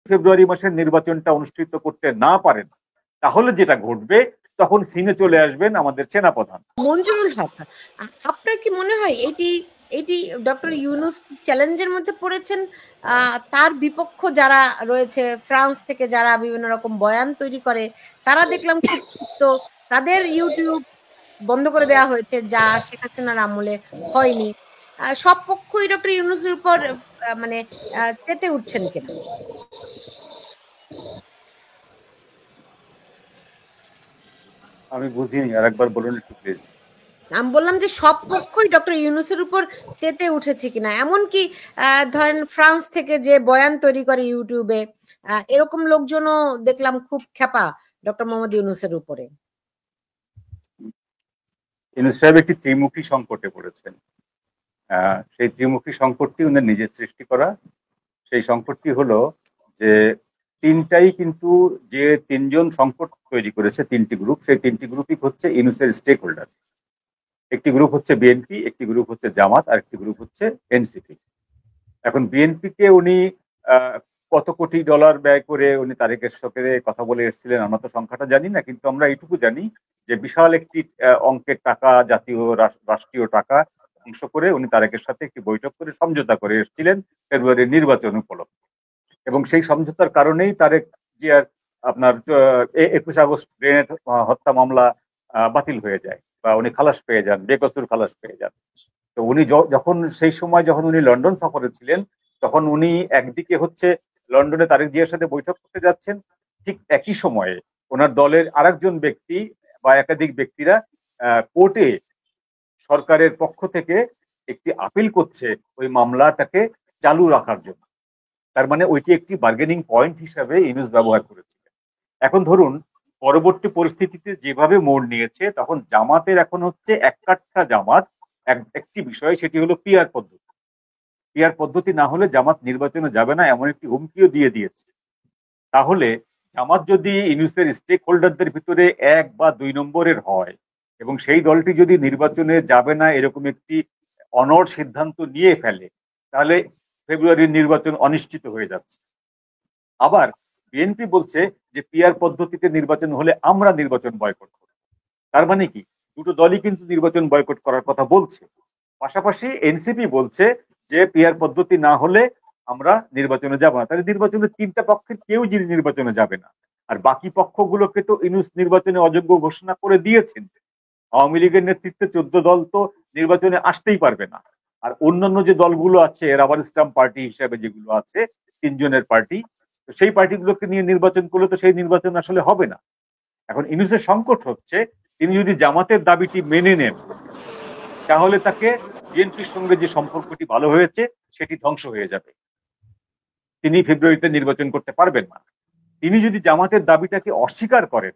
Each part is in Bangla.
ফেব্রুয়ারি মাসের নির্বাচনটা অনুষ্ঠিত করতে না পারেন, তাহলে যেটা ঘটবে তখন সিনে চলে আসবেন আমাদের সেনাপ্রধান। মঞ্জুরুল হক, আপনার কি মনে হয় এটি এটি ডক্টর ইউনূস চ্যালেঞ্জের মধ্যে পড়েছেন? তার বিপক্ষ যারা রয়েছে, ফ্রান্স থেকে যারা বিভিন্ন রকম বয়ান তৈরি করে, তারা দেখলাম খুব ক্ষিপ্ত। তাদের ইউটিউব বন্ধ করে দেওয়া হয়েছে, যা শেখ হাসিনার আমলে হয়নি। সব পক্ষই ডক্টর ইউনূসের উপর মানে তেতে উঠছেন কিনা? আমি বুঝিনি, আর একবার বলুন একটু প্লিজ। আমি বললাম যে সব পক্ষই ডক্টর ইউনূসের উপর তেতে উঠেছে কিনা, এমনকি ধরেন ফ্রান্স থেকে যে বয়ান তৈরি করে ইউটিউবে, এরকম লোকজনও দেখলাম খুব ক্ষেপা ডক্টর মোহাম্মদ ইউনূসের উপরে। ইউনূস সাহেব একটি ত্রিমুখী সংকটে পড়েছেন। সেই ত্রিমুখী সংকটটি উনার নিজের সৃষ্টি করা। সেই সংকটটি হলো যে তিনটাই কিন্তু, যে তিনজন সংকট তৈরি করেছে, তিনটি গ্রুপ, সেই তিনটি গ্রুপই হচ্ছে ইউনূসের স্টেক হোল্ডার। একটি গ্রুপ হচ্ছে বিএনপি, একটি গ্রুপ হচ্ছে জামাত, আর একটি গ্রুপ হচ্ছে এনসিপি। এখন বিএনপি কে উনি কত কোটি ডলার ব্যয় করে উনি তারেকের সাথে কথা বলে এসেছিলেন আমরা তো সংখ্যাটা জানি না, কিন্তু আমরা এইটুকু জানি যে বিশাল একটি অঙ্কের টাকা, জাতীয় রাষ্ট্রীয় টাকা অংশ করে উনি তারেকের সাথে একটি বৈঠক করে সমঝোতা করে এসেছিলেন ফেব্রুয়ারির নির্বাচন উপলক্ষে। এবং সেই সমঝোতার কারণেই তারেক জিয়ার আপনার 21 আগস্ট গ্রেনেড হত্যা মামলা বাতিল হয়ে যায়, বা উনি খালাস পেয়ে যান, বেকসুর খালাস পেয়ে যান। তো উনি যখন সেই সময় যখন উনি লন্ডন সফরে ছিলেন, তখন উনি একদিকে হচ্ছে লন্ডনে তারেক জিয়ার সাথে বৈঠক করতে যাচ্ছেন, ঠিক একই সময়ে ওনার দলের আরেকজন ব্যক্তি বা একাধিক ব্যক্তিরা কোর্টে সরকারের পক্ষ থেকে একটি আপিল করছে ওই মামলাটাকে চালু রাখার জন্য। তার মানে ওইটি একটি বার্গেনিং পয়েন্ট হিসাবে ইউনূস ব্যবহার করেছিলেন। এখন ধরুন পরবর্তী পরিস্থিতিতে যেভাবে মোড় নিয়েছে, তখন জামাতের এখন হচ্ছে এক কাঠা জামাত। একটি বিষয়, সেটি হলো পিআর পদ্ধতি। পিআর পদ্ধতি না হলে জামাত নির্বাচনে যাবে না, এমন একটি হুমকিও দিয়ে দিয়েছে। তাহলে জামাত যদি ইউনূসের স্টেক হোল্ডারদের ভিতরে 1 বা 2 নম্বরের হয়, এবং সেই দলটি যদি নির্বাচনে যাবে না এরকম একটি অনড় সিদ্ধান্ত নিয়ে ফেলে, তাহলে ফেব্রুয়ারির নির্বাচন অনিশ্চিত হয়ে যাচ্ছে। আবার বিএনপি বলছে যে পিআর পদ্ধতিতে নির্বাচন হলে আমরা নির্বাচন বয়কট করব। তার মানে কি, দুটো দলই কিন্তু নির্বাচন বয়কট করার কথা বলছে। পাশাপাশি এনসিপি বলছে যে পিআর পদ্ধতি না হলে আমরা নির্বাচনে যাব না। তাহলে নির্বাচনের তিনটা পক্ষের কেউ যিনি নির্বাচনে যাবে না। আর বাকি পক্ষগুলোকে তো ইউনূস নির্বাচনে অযোগ্য ঘোষণা করে দিয়েছেন। আওয়ামী লীগের নেতৃত্বে 14 দল তো নির্বাচনে আসতেই পারবে না। আর অন্যান্য যে দলগুলো আছে, রাবার স্টাম্প পার্টি হিসাবে যেগুলো আছে, তিনজনের পার্টি, তো সেই পার্টিগুলোকে নিয়ে নির্বাচন করলে তো সেই নির্বাচন আসলে হবে না। এখন ইউনূসের সংকট হচ্ছে, তিনি যদি জামাতের দাবিটি মেনে নেন, তাহলে তাকে বিএনপির সঙ্গে যে সম্পর্কটি ভালো হয়েছে সেটি ধ্বংস হয়ে যাবে। তিনি ফেব্রুয়ারিতে নির্বাচন করতে পারবেন না। তিনি যদি জামাতের দাবিটাকে অস্বীকার করেন,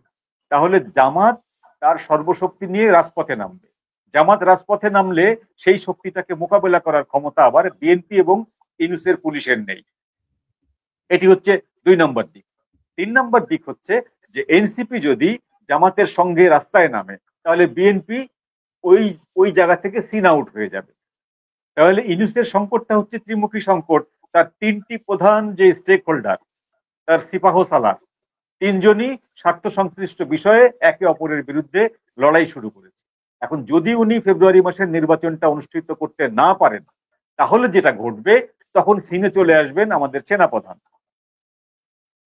তাহলে জামাত তার সর্বশক্তি নিয়ে রাজপথে নামবে। জামাত রাজপথে নামলে সেই শক্তিটাকে মোকাবেলা করার ক্ষমতা আবার বিএনপি এবং ইউনূসের পুলিশের নেই। এটি হচ্ছে 2 নম্বর দিক। 3 নম্বর দিক হচ্ছে যে এনসিপি যদি জামাতের সঙ্গে রাস্তায় নামে, তাহলে বিএনপি ওই ওই জায়গা থেকে সিন আউট হয়ে যাবে। তাহলে ইউনূসের সংকটটা হচ্ছে ত্রিমুখী সংকট। তার তিনটি প্রধান যে স্টেক হোল্ডার, তার সিপাহ সালার, তিনজনই স্বার্থ সংশ্লিষ্ট বিষয়ে একে অপরের বিরুদ্ধে লড়াই শুরু করেছে। এখন যদি উনি ফেব্রুয়ারি মাসের নির্বাচনটা অনুষ্ঠিত করতে না পারেন, তাহলে যেটা ঘটবে তখন সিনে চলে আসবেন আমাদের সেনাপ্রধান।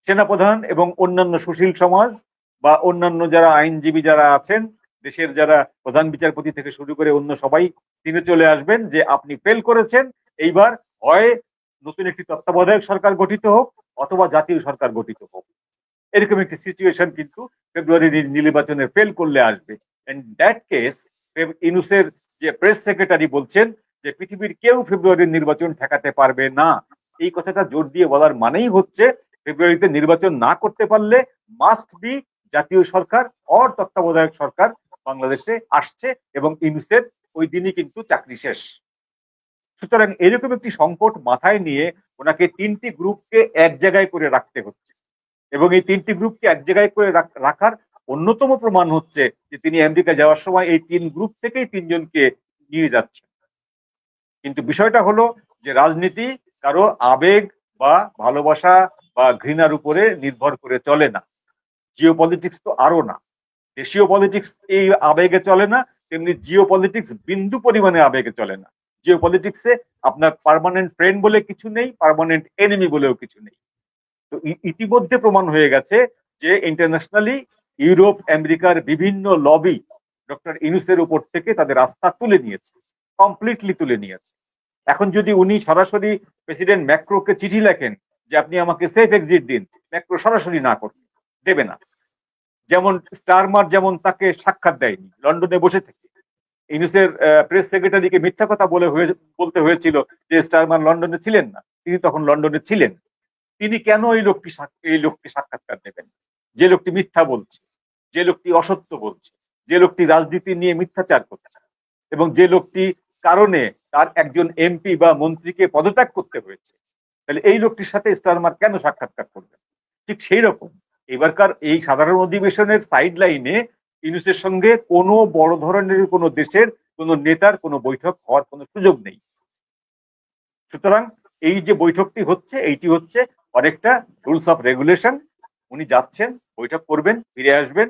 সেনাপ্রধান এবং অন্যান্য সুশীল সমাজ বা অন্যান্য যারা আইনজীবী যারা আছেন, দেশের যারা প্রধান বিচারপতি থেকে শুরু করে অন্য সবাই সিনে চলে আসবেন যে আপনি ফেল করেছেন, এইবার হয় নতুন একটি তত্ত্বাবধায়ক সরকার গঠিত হোক অথবা জাতীয় সরকার গঠিত হোক। এরকম একটি সিচুয়েশন কিন্তু ফেব্রুয়ারি নির্বাচনে ফেল করলে আসবে। ইন দ্যাট কেস ইউনূসের যে প্রেস সেক্রেটারি বলছেন যে পৃথিবীর কেউ ফেব্রুয়ারির নির্বাচন ঠেকাতে পারবে না, এই কথাটা জোর দিয়ে বলার মানেই হচ্ছে ফেব্রুয়ারিতে নির্বাচন না করতে পারলে মাস্ট বি জাতীয় সরকার অর তত্ত্বাবধায়ক সরকার বাংলাদেশে আসছে, এবং ইউনূসের ওই দিনই কিন্তু চাকরি শেষ। সুতরাং এরকম একটি সংকট মাথায় নিয়ে ওনাকে তিনটি গ্রুপকে এক জায়গায় করে রাখতে হচ্ছে, এবং এই তিনটি গ্রুপকে এক জায়গায় করে রাখার অন্যতম প্রমাণ হচ্ছে যে তিনি আমেরিকা যাওয়ার সময় এই তিন গ্রুপ থেকেই তিনজনকে নিয়ে যাচ্ছেন। কিন্তু বিষয়টা হলো যে রাজনীতি কারো আবেগ বা ভালোবাসা বা ঘৃণার উপরে নির্ভর করে চলে না। জিও পলিটিক্স তো আরো না। দেশীয় পলিটিক্স এই আবেগে চলে না, তেমনি জিও পলিটিক্স বিন্দু পরিমাণে আবেগে চলে না। জিও পলিটিক্সে আপনার পার্মানেন্ট ফ্রেন্ড বলে কিছু নেই, পার্মানেন্ট এনিমি বলেও কিছু নেই। তো ইতিমধ্যে প্রমাণ হয়ে গেছে যে ইন্টারন্যাশনালি ইউরোপ আমেরিকার বিভিন্ন লবি ডক্টর ইউনূসের উপর থেকে তাদের আস্থা তুলে নিয়েছে, কমপ্লিটলি তুলে নিয়েছে। এখন যদি উনি সরাসরি প্রেসিডেন্ট ম্যাক্রোকে চিঠি লেখেন যে আপনি আমাকে সেফ এক্সিট দিন, ম্যাক্রো সরাসরি না করবে, দেবে না। যেমন স্টারমার যেমন তাকে সাক্ষাৎ দেয়নি লন্ডনে বসে থেকে, ইউনুসের প্রেস সেক্রেটারিকে মিথ্যা কথা বলতে হয়েছিল যে স্টারমার লন্ডনে ছিলেন না, তিনি তখন লন্ডনে ছিলেন। তিনি কেন এই লোকটি সাক্ষাৎকার দেবেন, যে লোকটি মিথ্যা বলছে, যে লোকটি অসত্য বলছে, যে লোকটি রাজনীতি নিয়ে মিথ্যাচার করছে, এবং যে লোকটি কারণে তার একজন এমপি বা মন্ত্রীকে পদত্যাগ করতে হয়েছে, তাহলে এই লোকটির সাথে স্টারমার কেন সাক্ষাৎকার করবেন? ঠিক সেই রকম এবারকার এই সাধারণ অধিবেশনের সাইড লাইনে ইউনুসের সঙ্গে কোনো বড় ধরনের কোনো দেশের কোনো নেতার কোনো বৈঠক হওয়ার কোনো সুযোগ নেই। সুতরাং এই যে বৈঠকটি হচ্ছে, এইটি হচ্ছে অনেকটা রুলস অফ রেগুলেশন। উনি যাচ্ছেন, বৈঠক করবেন, ফিরে আসবেন,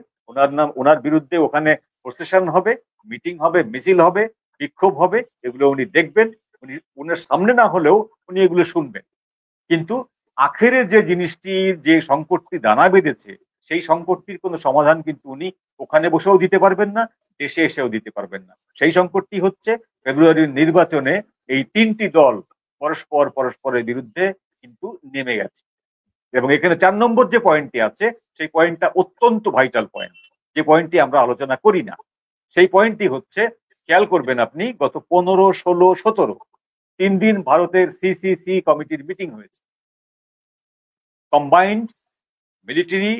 ওনার বিরুদ্ধে ওখানে প্রসেশন হবে, মিটিং হবে, মিছিল হবে, বিক্ষোভ হবে, এগুলো উনি দেখবেন। উনি উনার সামনে না হলেও উনি এগুলো শুনবেন। কিন্তু আখেরে যে জিনিসটির যে সংকটটি দানা বেঁধেছে, সেই সংকটটির কোনো সমাধান কিন্তু উনি ওখানে বসেও দিতে পারবেন না, দেশে এসেও দিতে পারবেন না। সেই সংকটটি হচ্ছে ফেব্রুয়ারির নির্বাচনে এই তিনটি দল পরস্পরের বিরুদ্ধে কিন্তু নেমে গেছে। এবং এখানে 4 নম্বর যে পয়েন্টটি আছে, সেই পয়েন্টটা অত্যন্ত ভাইটাল পয়েন্ট, যে পয়েন্টটি আমরা আলোচনা করি না। সেই পয়েন্টটি হচ্ছে, খেয়াল করবেন আপনি, গত 15, 16, 17 3 দিন ভারতের সিসিসি কমিটির মিটিং হয়েছে, কম্বাইন্ড মিলিটারি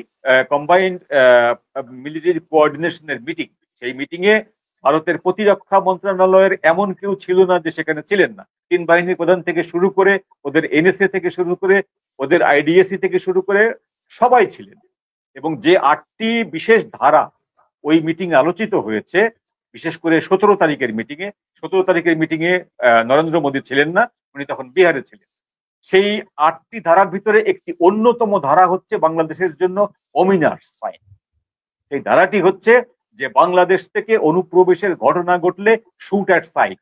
মিলিটারি কোঅর্ডিনেশনের মিটিং। সেই মিটিং এ ভারতের প্রতিরক্ষা মন্ত্রণালয়ের এমন কেউ ছিল না যে সেখানে ছিলেন না। 3 বাহিনীর প্রধান থেকে শুরু করে, ওদের এনএসএ থেকে শুরু করে, ওদের আইডিএসি থেকে শুরু করে সবাই ছিলেন। এবং যে 8টি বিশেষ ধারা ওই মিটিং আলোচিত হয়েছে, বিশেষ করে 17 তারিখের মিটিং এ, 17 তারিখের মিটিং এ নরেন্দ্র মোদী ছিলেন না, উনি তখন বিহারে ছিলেন। সেই 8টি ধারার ভিতরে একটি অন্যতম ধারা হচ্ছে বাংলাদেশের জন্য অমিনার সাইন। সেই ধারাটি হচ্ছে যে বাংলাদেশ থেকে অনুপ্রবেশের ঘটনা ঘটলে শুট অ্যাট সাইট।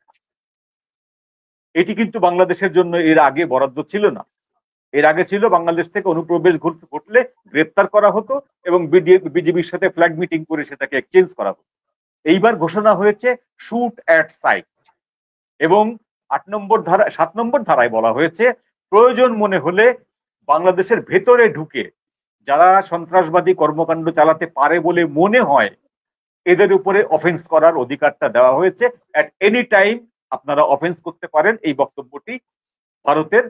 এটি কিন্তু বাংলাদেশের জন্য এর আগে বরাদ্দ ছিল না। এর আগে ছিল বাংলাদেশ থেকে অনুপ্রবেশ ঘটলে গ্রেপ্তার করা হতো এবং বিজেপির সাথে ফ্ল্যাগ মিটিং করে সেটাকে এক্সচেঞ্জ করা হতো। এইবার ঘোষণা হয়েছে শুট অ্যাট সাইট। এবং 7 নম্বর ধারায় বলা হয়েছে, প্রয়োজন মনে হলে বাংলাদেশের ভেতরে ঢুকে যারা সন্ত্রাসবাদী কর্মকাণ্ড চালাতে পারে বলে মনে হয়, এদের উপরে অফেন্স করার অধিকারটা দেওয়া হয়েছে। অ্যাট এনি টাইম আপনারা অফেন্স করতে পারেন, এই বক্তব্যটি ভারতের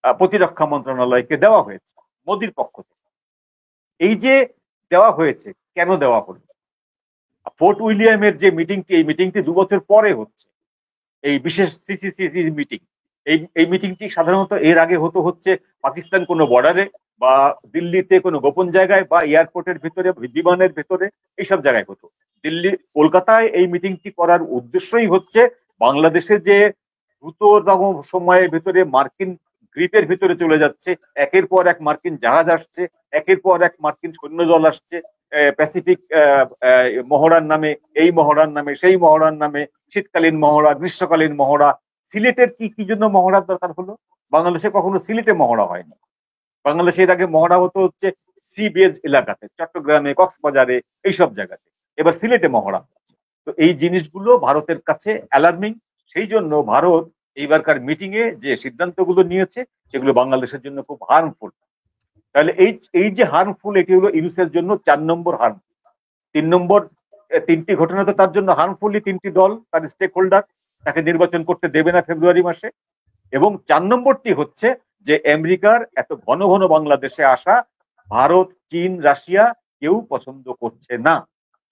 প্রতিরক্ষা মন্ত্রণালয়কে দেওয়া হয়েছে মোদির পক্ষ থেকে। এই যে দেওয়া হয়েছে, কেন দেওয়া হলো? ফোর্ট উইলিয়ামের যে মিটিংটি, এই মিটিংটি 2 বছর পরে হচ্ছে, এই বিশেষ সিসিসি মিটিং। এই মিটিংটি সাধারণত এর আগে হচ্ছে পাকিস্তান কোনো বর্ডারে বা দিল্লিতে কোনো গোপন জায়গায় বা এয়ারপোর্টের ভিতরে, বিমানের ভেতরে, এইসব জায়গায় হতো। কলকাতায় এই মিটিংটি করার উদ্দেশ্যই হচ্ছে বাংলাদেশে যে দ্রুততম সময়ের ভিতরে মার্কিন গ্রিপের ভিতরে চলে যাচ্ছে, একের পর এক মার্কিন জাহাজ আসছে, একের পর এক মার্কিন সৈন্যদল আসছে, প্যাসিফিক মহড়ার নামে, এই মহড়ার নামে, সেই মহড়ার নামে, শীতকালীন মহড়া, গ্রীষ্মকালীন মহড়া। সিলেটের কি জন্য মহড়ার দরকার হলো? বাংলাদেশে কখনো সিলেটে মহড়া হয়নি। বাংলাদেশে এর আগে মহড়া হচ্ছে সি বেজ এলাকাতে, চট্টগ্রামে, কক্সবাজারে, এইসব জায়গাতে। এবার সিলেটে মহড়া হচ্ছে। তো এই জিনিসগুলো ভারতের কাছে অ্যালার্মিং। সেই জন্য ভারত এইবারকার মিটিং এ যে সিদ্ধান্তগুলো নিয়েছে, সেগুলো বাংলাদেশের জন্য খুব হার্মফুল। তাহলে এই যে হার্মফুল, এটি হলো ইউনুসের জন্য 4 নম্বর হার্মফুল। 3 নম্বর, 3টি ঘটনা তো তার জন্য হার্মফুলি, 3টি দল তার স্টেক হোল্ডার তাকে নির্বাচন করতে দেবে না ফেব্রুয়ারি মাসে। এবং 4 নম্বরটি হচ্ছে যে আমেরিকার এত ঘন ঘন বাংলাদেশে আসা ভারত, চীন, রাশিয়া কেউ পছন্দ করছে না।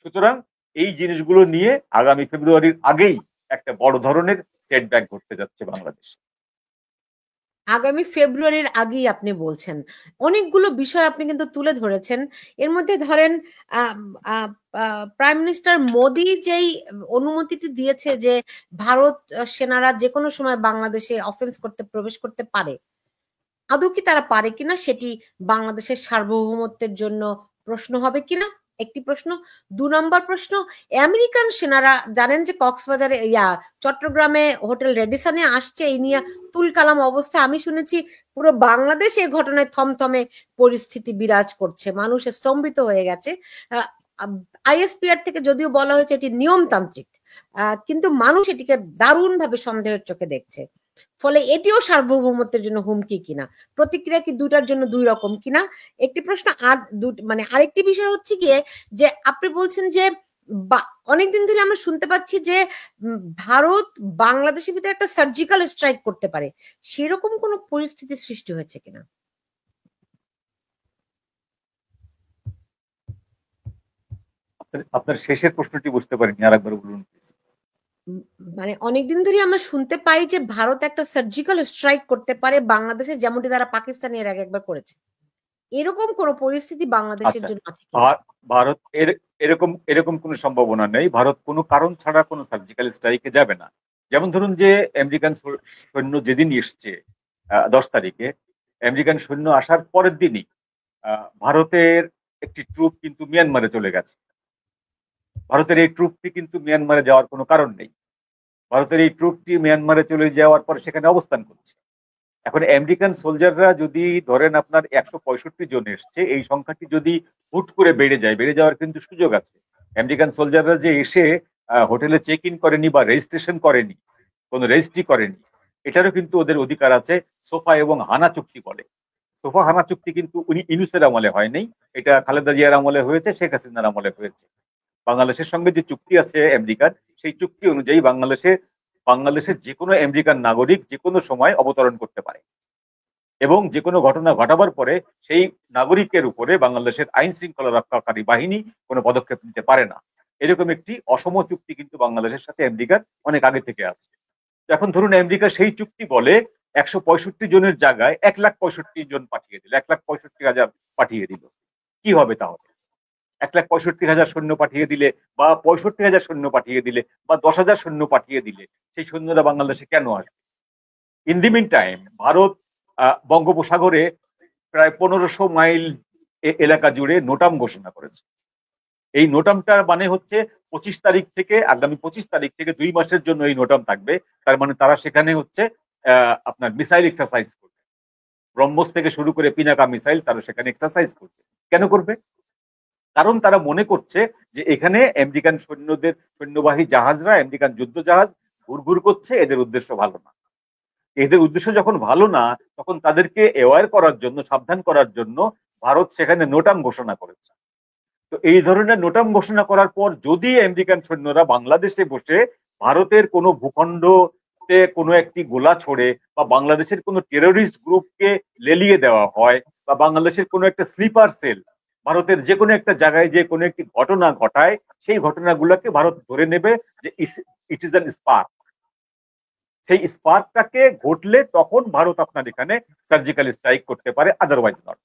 সুতরাং এই জিনিসগুলো নিয়ে আগামী ফেব্রুয়ারির আগেই একটা বড় ধরনের সেটব্যাক ঘটতে যাচ্ছে বাংলাদেশে। আগামী ফেব্রুয়ারির আগেই আপনি বলছেন। অনেকগুলো বিষয় আপনি কিন্তু তুলে ধরেছেন। এর মধ্যে ধরেন প্রাইম মিনিস্টার মোদি যেই অনুমতিটি দিয়েছে যে ভারত সেনারা যেকোনো সময় বাংলাদেশে অফেন্স করতে প্রবেশ করতে পারে, আদৌ কি তারা পারে কিনা সেটি বাংলাদেশের সার্বভৌমত্বের জন্য প্রশ্ন হবে কিনা একটি প্রশ্ন। ২ নম্বর প্রশ্ন, আমেরিকান সেনারা জানেন যে কক্সবাজারে চট্টগ্রামে হোটেল রেডিসনে আসছে, এই নিয়ে তুলকালাম অবস্থা। আমি শুনেছি পুরো বাংলাদেশ এই ঘটনায় থমথমে পরিস্থিতি বিরাজ করছে, মানুষ স্তম্ভিত হয়ে গেছে। আইএসপিআর থেকে যদিও বলা হয়েছে এটি নিয়মতান্ত্রিক, কিন্তু মানুষ এটিকে দারুণভাবে সন্দেহের চোখে দেখছে। ফলে এটিও সার্বভৌমত্বের জন্য হুমকি কিনা, প্রতিক্রিয়া কি দুটার জন্য দুই রকম কিনা একটি প্রশ্ন। আর মানে আরেকটি বিষয় হচ্ছে গিয়ে যে আপনি বলছেন যে অনেকদিন ধরে আমরা শুনতে পাচ্ছি যে ভারত বাংলাদেশের ভিতরে একটা সার্জিক্যাল স্ট্রাইক করতে পারে, সেরকম কোন পরিস্থিতি সৃষ্টি হয়েছে কিনা? আপনার শেষের প্রশ্নটি বুঝতে পারিনি, আরেকবার বলুন প্লিজ। মানে অনেকদিন ধরে আমরা শুনতে পাই যে ভারত একটা সার্জিক্যাল স্ট্রাইক করতে পারে বাংলাদেশে, যেমনটি তারা পাকিস্তানে এর আগে একবার করেছে। এরকম কোন পরিস্থিতি বাংলাদেশের আচ্ছা, জন্য আছে কিনা? ভারত এরকম এরকম কোনো সম্ভাবনা নেই। ভারত কোনো কারণ ছাড়া কোনো সার্জিক্যাল স্ট্রাইকে যাবে না। যেমন ধরুন যে আমেরিকান সৈন্য যেদিন এসছে 10 তারিখে, আমেরিকান সৈন্য আসার পরের দিনই ভারতের একটি ট্রুপ কিন্তু মিয়ানমারে চলে গেছে। ভারতের এই ট্রুপটি কিন্তু মিয়ানমারে যাওয়ার কোনো কারণ নেই। ভারতের এই ট্রুপটি মিয়ানমারে চলে যাওয়ার পর সেখানে অবস্থান করছে। এখন আমেরিকান সোলজাররা যদি ধরেন আপনার 165 জন এসছে, এই সংখ্যাটি যদি হুট করে বেড়ে যায়, বেড়ে যাওয়ার কিন্তু সুযোগ আছে। আমেরিকান সোলজাররা যে এসে হোটেলে চেক ইন করেনি বা রেজিস্ট্রেশন করেনি, কোনো রেজিস্ট্রি করেনি, এটারও কিন্তু ওদের অধিকার আছে। সোফা এবং হানা চুক্তি বলে। সোফা হানা চুক্তি কিন্তু উনি ইনুসের আমলে হয়নি, এটা খালেদা জিয়ার আমলে হয়েছে, শেখ হাসিনার আমলে হয়েছে। বাংলাদেশের সঙ্গে যে চুক্তি আছে আমেরিকার, সেই চুক্তি অনুযায়ী বাংলাদেশের যে কোনো আমেরিকান নাগরিক যে কোনো সময় অবতরণ করতে পারে এবং যে কোনো ঘটনা ঘটাবার পরে সেই নাগরিকের উপরে বাংলাদেশের আইন শৃঙ্খলা রক্ষাকারী বাহিনী কোনো পদক্ষেপ নিতে পারে না। এরকম একটি অসম চুক্তি কিন্তু বাংলাদেশের সাথে আমেরিকার অনেক আগে থেকে আছে। এখন ধরুন আমেরিকা সেই চুক্তি বলে 165 জনের জায়গায় 1,65,000 পাঠিয়ে দিল, 1,65,000 পাঠিয়ে দিল। কি হবে তাহলে? 1,65,000 সৈন্য পাঠিয়ে দিলে বা 65,000 সৈন্য পাঠিয়ে দিলে বা 10,000 সৈন্য পাঠিয়ে দিলে সেই সৈন্যরা বাংলাদেশে কেন আসবে? In the meantime Bharat বঙ্গোপসাগরে প্রায় 1500 মাইল এলাকা জুড়ে নোটাম ঘোষণা করেছে। এই নোটামটার মানে হচ্ছে 25 তারিখ থেকে, আগামী 25 তারিখ থেকে 2 মাসের জন্য এই নোটাম থাকবে। তার মানে তারা সেখানে হচ্ছে আপনার মিসাইল এক্সারসাইজ করবে। ব্রহ্মস থেকে শুরু করে পিনাকা মিসাইল তারা সেখানে এক্সারসাইজ করবে। কেন করবে? কারণ তারা মনে করছে যে এখানে আমেরিকান সৈন্যবাহী জাহাজরা, আমেরিকান যুদ্ধ জাহাজ ঘুরঘুর করছে, এদের উদ্দেশ্য ভালো না। এদের উদ্দেশ্য যখন ভালো না, তখন তাদেরকে অ্যাওয়ার করার জন্য, সাবধান করার জন্য ভারত সেখানে নোটাম ঘোষণা করেছে। তো এই ধরনের নোটাম ঘোষণা করার পর যদি আমেরিকান সৈন্যরা বাংলাদেশে বসে ভারতের কোনো ভূখণ্ডতে কোনো একটি গোলা ছোড়ে বা বাংলাদেশের কোনো টেরোরিস্ট গ্রুপকে লেলিয়ে দেওয়া হয় বা বাংলাদেশের কোনো একটা স্লিপার সেল ভারতের যে কোনো একটা জায়গায় যে কোনো একটি ঘটনা ঘটায়, সেই ঘটনাগুলোকে ভারত ধরে নেবে যে ইট ইজ অ্যান স্পার্ক। সেই স্পার্কটাকে ঘটলে তখন ভারত আপনার এখানে সার্জিক্যাল স্ট্রাইক করতে পারে, আদারওয়াইজ নট।